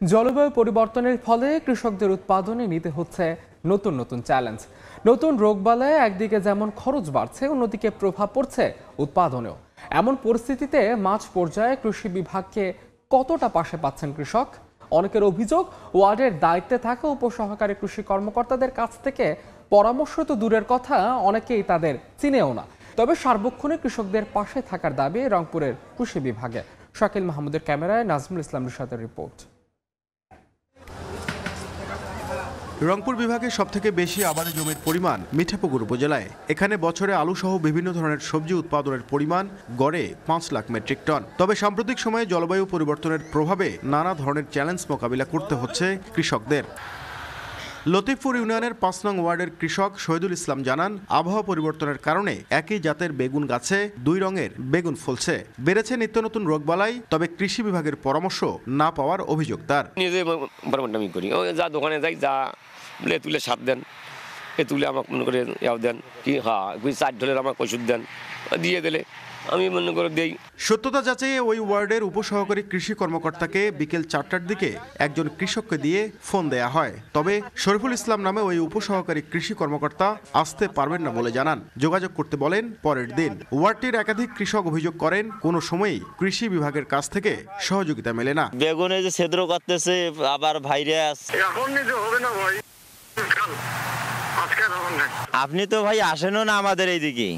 জলবায়ু পরিবর্তনের ফলে কৃষকদের উৎপাদনে নিতে হচ্ছে নতুন নতুন চ্যালেঞ্জ। নতুন রোগবালায় একদিকে যেমন খরচ বাড়ছে, অন্যদিকে প্রভাব পড়ছে উৎপাদনেও। এমন পরিস্থিতিতে মাঝ পর্যায়ে কৃষি বিভাগকে কতটা পাশে পাচ্ছেন কৃষক? অনেকের অভিযোগ, ওয়ার্ডের দায়িত্বে থাকা উপসহকারী কৃষি কর্মকর্তাদের কাছ থেকে পরামর্শ তো দূরের কথা, অনেকেই তাদের চিনেও না। তবে সার্বক্ষণিক কৃষকদের পাশে থাকার দাবি রংপুরের কৃষি বিভাগে। শাকিল মাহমুদের ক্যামেরায় নাজমুল ইসলাম রিশাদের রিপোর্ট। রংপুর বিভাগে সবথেকে বেশি আবাদি জমির পরিমাণ মিঠাপুকুর উপজেলায়। এখানে বছরে আলু সহ বিভিন্ন ধরনের সবজি উৎপাদনের পরিমাণ গড়ে 5 লাখ মেট্রিক টন। তবে সাম্প্রতিক সময়ে জলবায়ু পরিবর্তনের প্রভাবে নানা ধরনের চ্যালেঞ্জ মোকাবিলা করতে হচ্ছে কৃষকদের। লতিফপুর ইউনিয়নের 5 নং ওয়ার্ডের কৃষক শহীদুল ইসলাম জানান, আবহাওয়া পরিবর্তনের কারণে একই জাতের বেগুন গাছে 2 রঙের বেগুন ফলছে। বেড়েছে নিত্য নতুন রোগবালাই, তবে কৃষি বিভাগের পরামর্শ না পাওয়ার অভিযোগ তার। নিজে আমি করি, যা দোকানে যাই, যা তুলে সার দেন, এ তুলে আমাকে মনে করে ইয়াও দেন, কি চার ঢোলের আমাকে ওষুধ দেন, দিয়ে দিলে আমি মনে করে দেই। সত্যতা যাচাইয়ে ওই ওয়ার্ডের উপসহকারী কৃষি কর্মকর্তাকে বিকেল 4টার দিকে একজন কৃষককে দিয়ে ফোন দেয়া হয়। তবে শরীফুল ইসলাম নামে ওই উপসহকারী কৃষি কর্মকর্তা আসতে পারবেন না বলে জানান। যোগাযোগ করতে বলেন পরের দিন। ওয়ার্ডটির একাধিক কৃষক অভিযোগ করেন, কোনো সময়ই কৃষি বিভাগের কাছ থেকে সহযোগিতা মেলে না। বেগুনে যে ছিদ্র করতেছে, আবার ভাইরাস। এখন নিজে হবে না ভাই, আপনি তো ভাই আসেনও না আমাদের এইদিকে।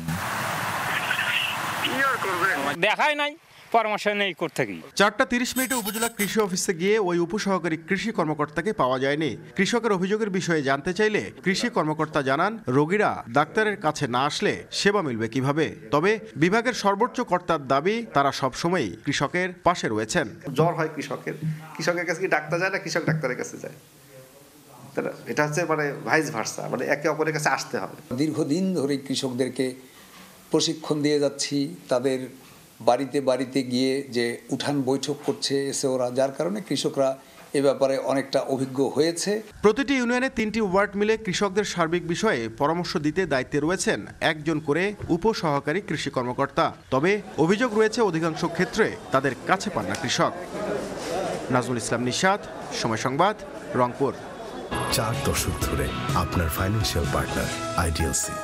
দেখাই নাই, পরামর্শ নেই করতে কি। 4:30 উপজেলা কৃষি অফিসে গিয়ে ওই উপসহকারী কৃষি কর্মকর্তাকে পাওয়া যায়নি। কৃষকের অভিযোগের বিষয়ে জানতে চাইলে কৃষি কর্মকর্তা জানান, রোগীরা ডাক্তারের কাছে না আসলে সেবা মিলবে কিভাবে। তবে বিভাগের সর্বোচ্চ কর্তার দাবি, তারা সবসময়ই কৃষকের পাশে রয়েছেন। জ্বর হয় কৃষকের কাছে কি ডাক্তার যায় না, কৃষক ডাক্তারের কাছে যায়? এটা হচ্ছে ভাইস ভার্সা, একে অপরের কাছে আসতে হবে। দীর্ঘদিন ধরে কৃষকদেরকে প্রশিক্ষণ দিয়ে যাচ্ছি, তাদের বাড়িতে বাড়িতে গিয়ে যে উঠান বৈঠক করছে ওরা, যার কারণে কৃষকরা এ ব্যাপারে অনেকটা অভিজ্ঞ হয়েছে। প্রতিটি ইউনিয়নে 3টি ওয়ার্ড মিলে কৃষকদের সার্বিক বিষয়ে পরামর্শ দিতে দায়িত্বে রয়েছেন একজন করে উপসহকারী কৃষি কর্মকর্তা। তবে অভিযোগ রয়েছে, অধিকাংশ ক্ষেত্রে তাদের কাছে পান না কৃষক। নাজমুল ইসলাম নিশাত, সময় সংবাদ, রংপুর। 4 দশক ধরে আপনার ফাইন্যান্সিয়াল পার্টনার আইডিএলসি।